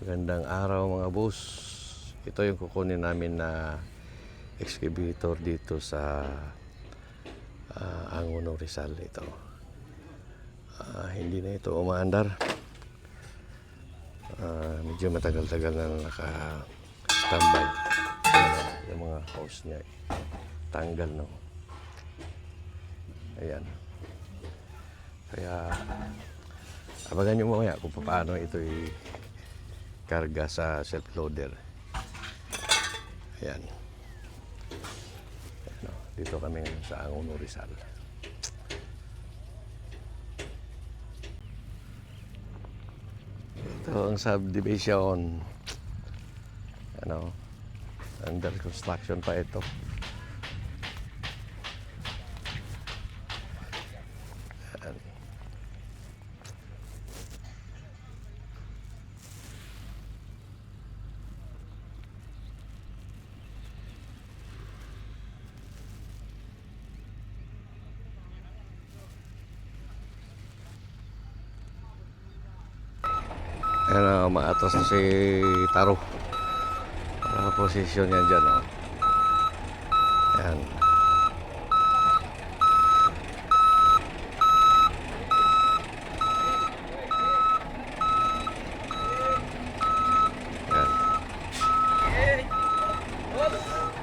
Magandang araw mga boss. Ito yung kukunin namin na excavator dito sa Angono, Rizal. Ito. Hindi na ito umaandar. Medyo matagal-tagal na naka-standby. Yung mga hose niya tanggal no. Ayan. Kaya abangan nyo mamaya kung paano ito karga sa self-loader. Ayan. Ayan, dito kami sa Angono, Rizal. Ito ang subdivision. Under construction pa ito. Ayan. Ayan, maatras na si Taro. Posisyon yan dyan. Ayan. Ayan.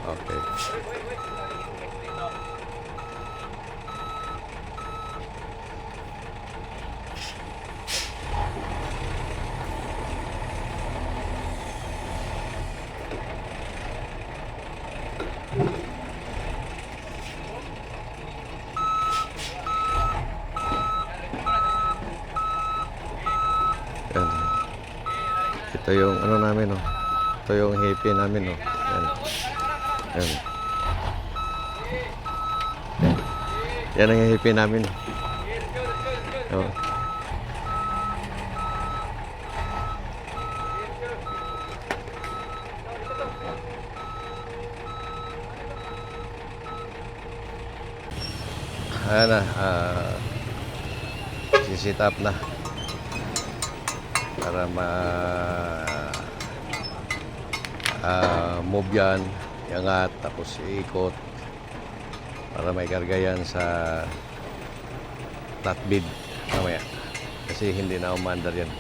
Okay. Yan. Ito yung ano namin Ito yung happy namin Yan. Yan. Yan ang happy namin. Oh. Ayan na, sisit up na para move yan, iangat, tapos iikot para may karga yan sa flatbed mamaya kasi hindi na umandar yan.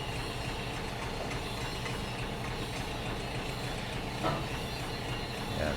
Yan.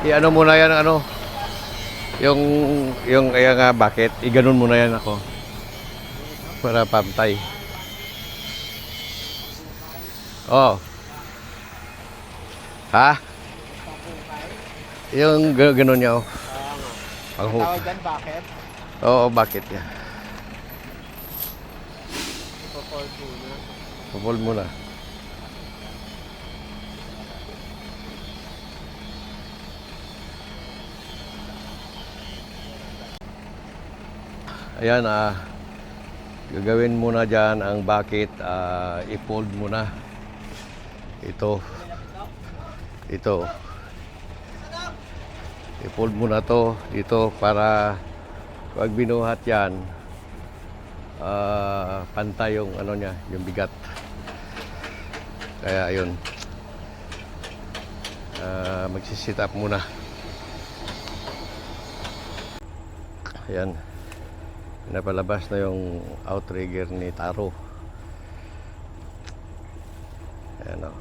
I-ano muna yan yung kaya nga bakit iganon muna yan ako para pantay. Oh. Ha? Yung ganon niya Ang tawag dyan, bakit? Oo, bakit yan. Ipo-fold muna. Pupul muna. Ayan, gagawin muna dyan ang bakit, i-fold muna. Ito. I-fold muna to dito para pag binuhat yan, pantay yung ano niya, yung bigat. Kaya ayun. Magsisit up muna. Ayan. Napalabas na yung outrigger ni Taro. Ayan o.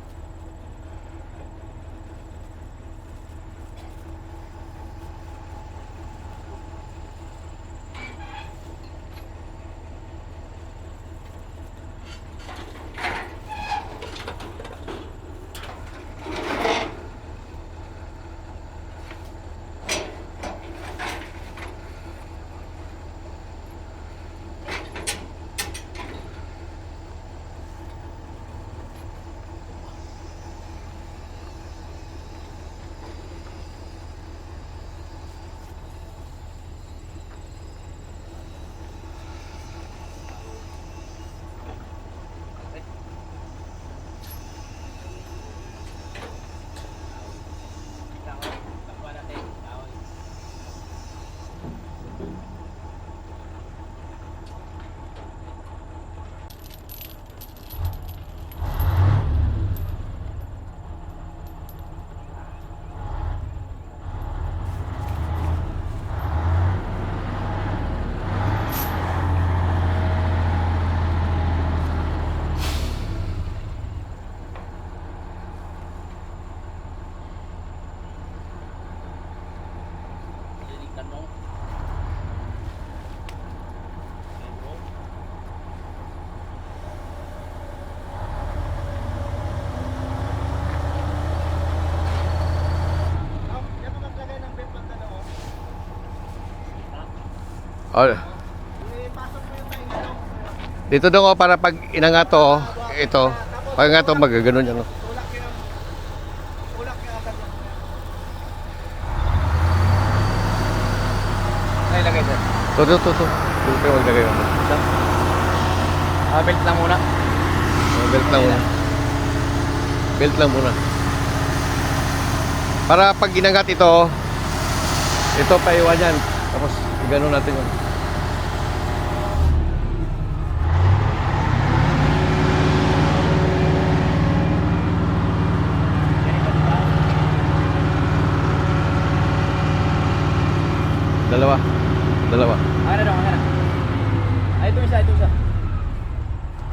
Oh. Dito daw ako para pag inangat to, ito, pag inangat to magaganon yan. No? Ano ilagay sir? To. Dito kayo maglagay mo. Belt lang muna. Belt lang muna. Belt lang muna. Para pag inangat ito paiwan yan. Tapos gano'n natin yun. Dalawa. Ano na. Ay, ito isa.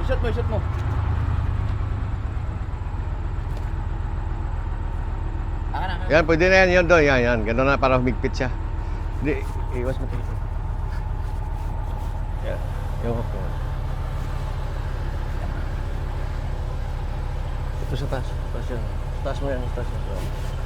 Isot mo. Yan, pwede na yan. Yun doon. Yan. Gano'n na para humigpit siya. Hindi, iwas mo ito. Yan. Yung hook mo. Ito sa taas. Taas yan. Taas mo yan. Taas yan.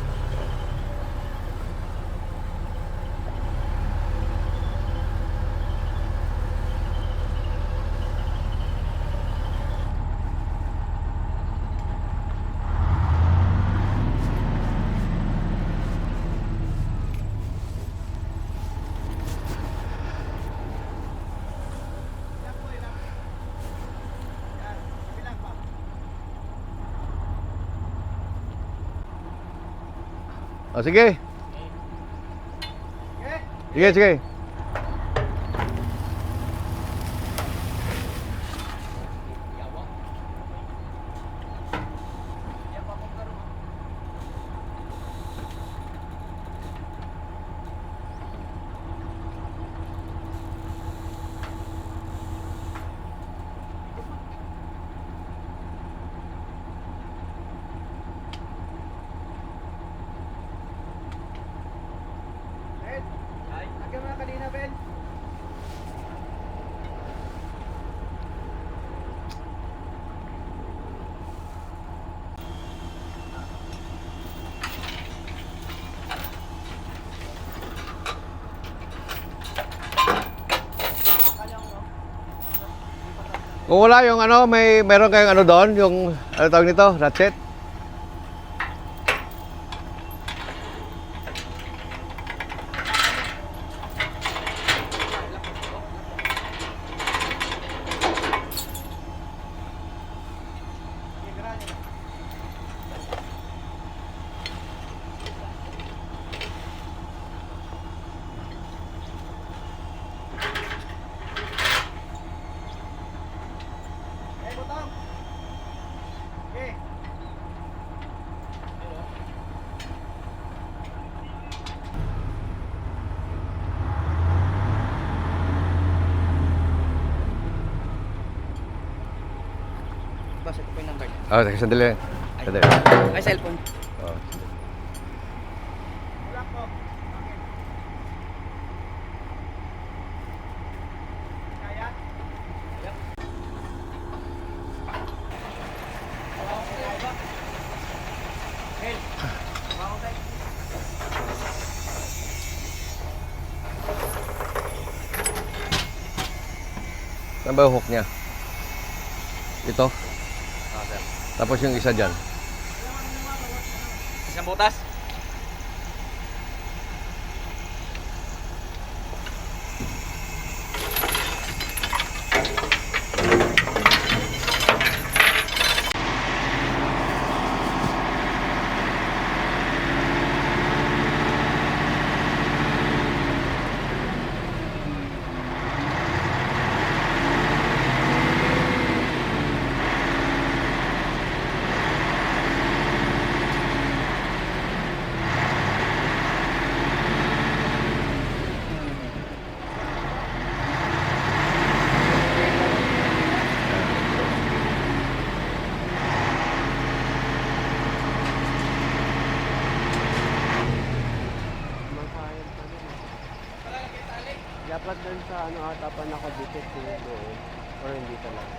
O, sige. Sige. Kung wala yung ano, meron kayong ano doon, yung ano tawag nito, ratchet. Boss, ito po yung number niya. Oh, sandali. Sandali. Ay, cellphone. Oh. Saan ba yung hook niya? Ito. Sir. Tapos yung isa dyan. Isang butas. Dapat doon sa ano ata pa nakadikit yung doon. Or hindi talaga.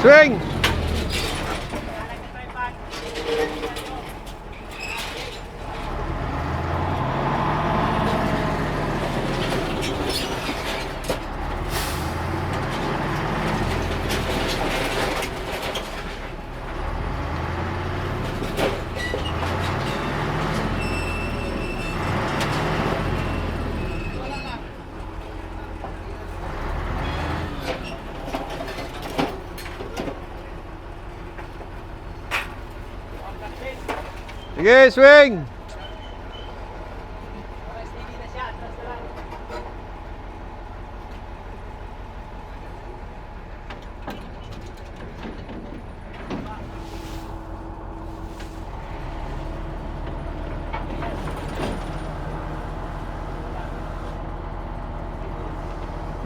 Swing! Sige, swing!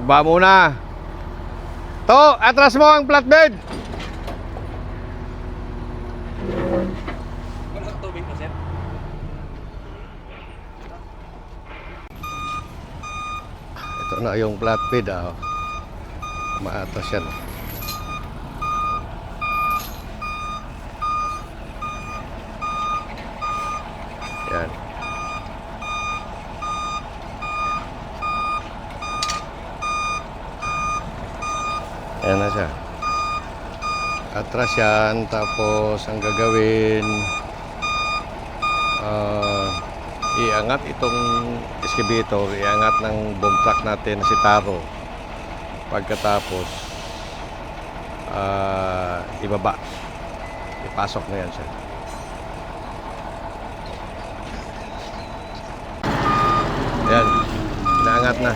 Ba muna. To, atras mo ang flatbed. Walang tubig na, sir. Ito na yung flatbed, ah. Maatas yan. Yan. Yan na siya. Atras yan, tapos ang gagawin, iangat itong excavator, iangat ng boom truck natin si Taro. Pagkatapos, ibaba. Ipasok na yan siya. Yan, inaangat na.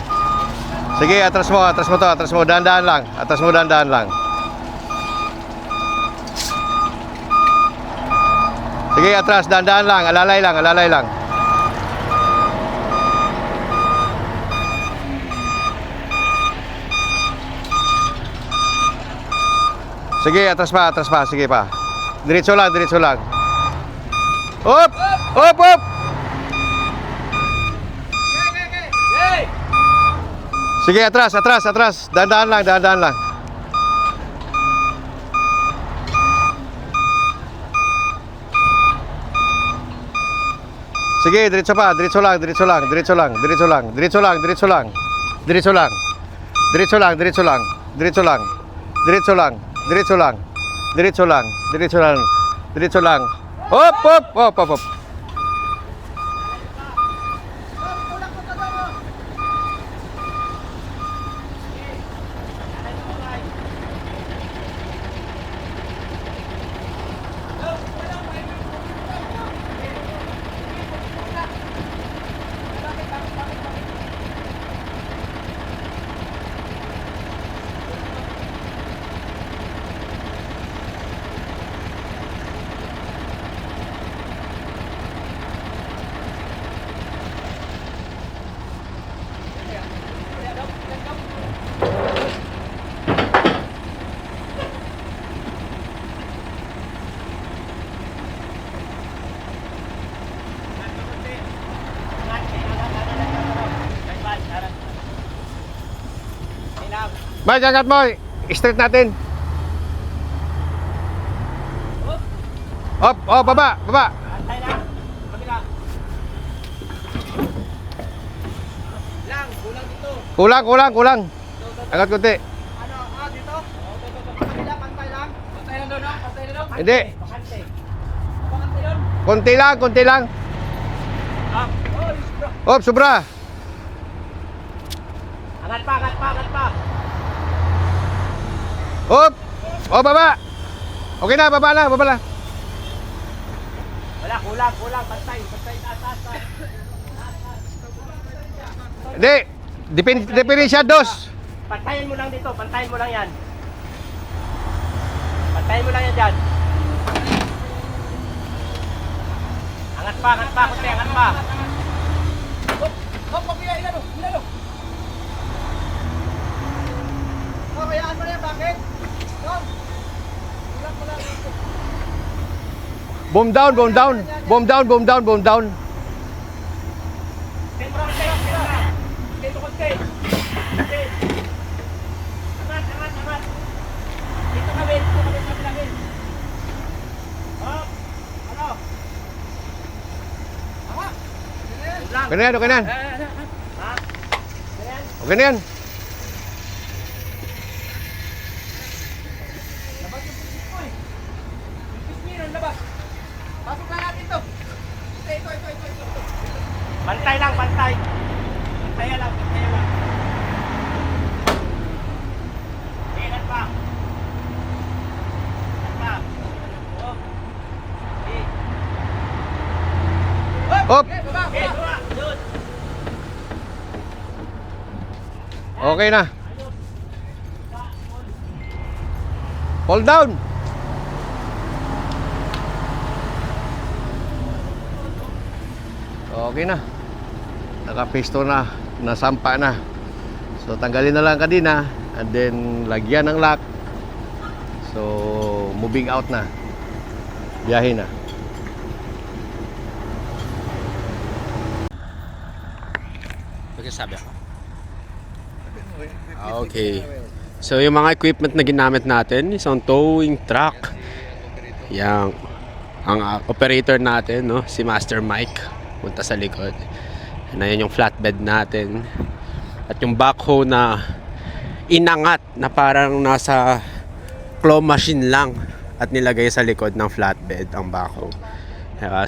Sige, atras mo to, atras mo, dahan-dahan lang. Atras mo, dahan-dahan lang. Sige, atras, dahan-dahan lang, alalay lang, alalay lang. Sige, atras pa, sige pa. Diretso lang, diretso lang. Hop! Hop, hop! Sige, atras, atras, atras. Dahan-dahan lang, dahan-dahan lang. Sige, diretso pa, diretso lang, diretso lang, diretso lang, diretso lang, diretso lang, diretso lang. Diretso lang. Diretso lang, diretso lang, diretso lang. Diretso lang, diretso lang. Diretso lang, diretso lang. Diretso lang. Hop, hop, hop, hop, hop. Bay, jagat mo. Straight natin. Up, oh, baba, baba. Antay lang. Kabila. Lang, kulang dito. Kulang. Agad konti. Ano, dito? Kabila, pantay lang. Pantay lang doon, pantay lang doon. Hindi. Bakante. Bakante doon. Konti lang. Oh, bro. Op, sobra. Angat pa. Op. Oh, baba. Okay na, baba na. Wala, kulang. Pantay, taas. Hindi. Diferensyados. Pantayin mo lang dito, pantayin mo lang yan. Pantayin mo lang yan dyan. Angat pa, kunti, angat pa. Hop, ilalo. Kayaan mo na yan, bakit? Boom down. Angat. Dito kami sa bilangin. Hop, ano? Angat. Okay na yan. Ha? Ayan. Okay na yan. Labas yung pusis ko eh. Yung pismiran, labas. Pasok na natin to. Ito. Bantay lang. Bantaya lang. Ilan pa? Oh. Op. Baba. Doon. Okay na. Hold down. Okay na. Nakapisto na. Nasampa na. So tanggalin na lang kadina. And then lagyan ng lock. So moving out na. Biyahe na. Sabi ako. Okay. So yung mga equipment na ginamit natin, isang towing truck. Yang ang operator natin, no, si Master Mike, punta sa likod. Na yan yung flatbed natin. At yung backhoe na inangat na parang nasa claw machine lang at nilagay sa likod ng flatbed ang backhoe.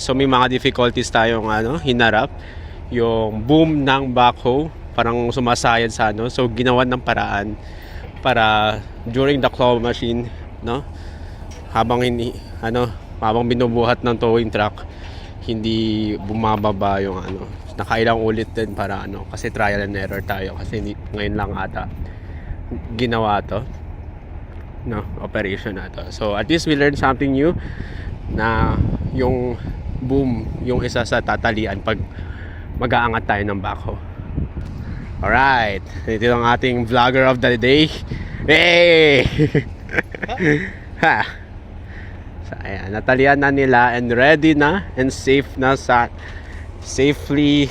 So may mga difficulties tayong hinarap. Yung boom ng backhoe parang sumasayad sa so ginawan ng paraan para during the claw machine, no, habang habang binubuhat ng towing truck, hindi bumababa yung nakailang ulit din para kasi trial and error tayo kasi ngayon lang ata ginawa to, no, operation na to. So at least we learned something new na yung boom yung isa sa tatalian pag mag-aangat tayo ng backhoe. Alright, ito ang ating vlogger of the day. Hey! Ha! So, ayan, natalian na nila and ready na and safe na safely,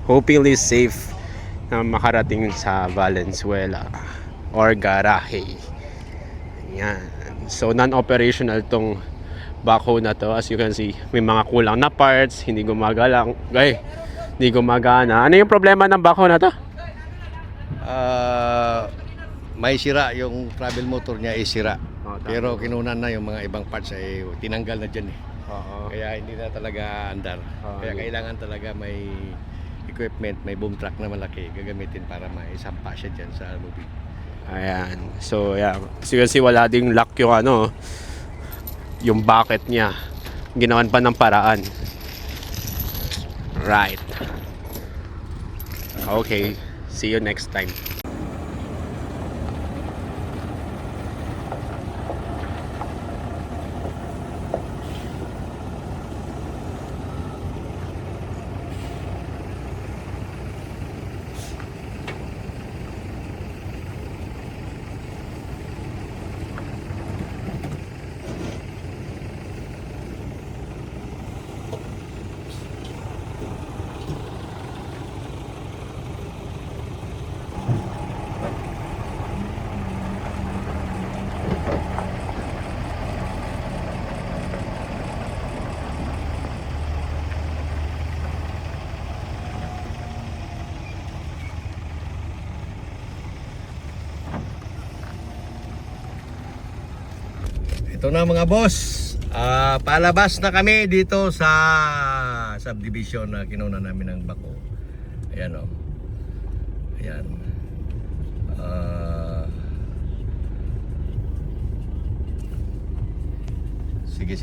hopefully safe na makarating sa Valenzuela or garahe. Ayan. So non-operational tong backhoe na to. As you can see, may mga kulang na parts, hindi gumagana. Ano yung problema ng backhoe na to? May sira yung travel motor niya, sira. Tama. Pero kinunan na yung mga ibang parts ay tinanggal na dyan eh. Oo. Kaya hindi na talaga andar. Kaya kailangan talaga may equipment, may boom truck na malaki gagamitin para maisampa siya dyan sa lubid. Ayan. So, yeah. As you can see, wala ding lock yung yung bucket niya. Ginawan pa ng paraan. Right. Okay. See you next time. Ito na mga boss. Palabas na kami dito sa subdivision na kinuna namin ng Bako. Ayan o. Ayan. Sige.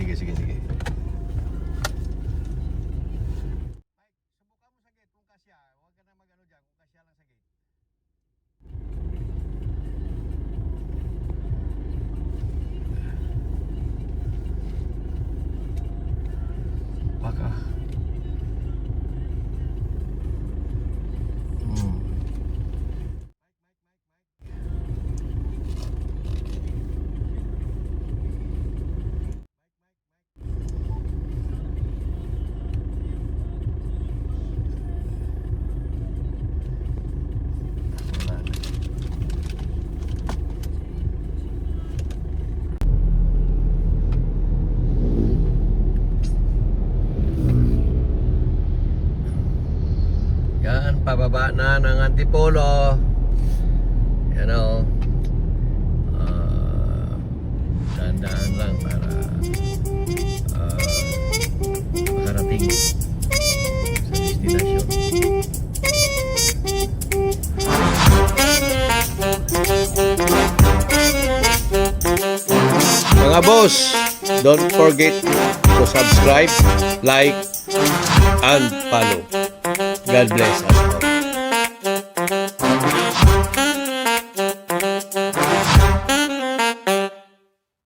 Subukan mo sa gate kung kasya. Huwag ka na mag-ano dyan. Kung kasya lang sa gate. Baka. Yan, pababa na ng Antipolo. Yan o. Dahan-dahan lang para makarating sa destinasyon. Mga boss, don't forget to subscribe, like, and follow. God bless us.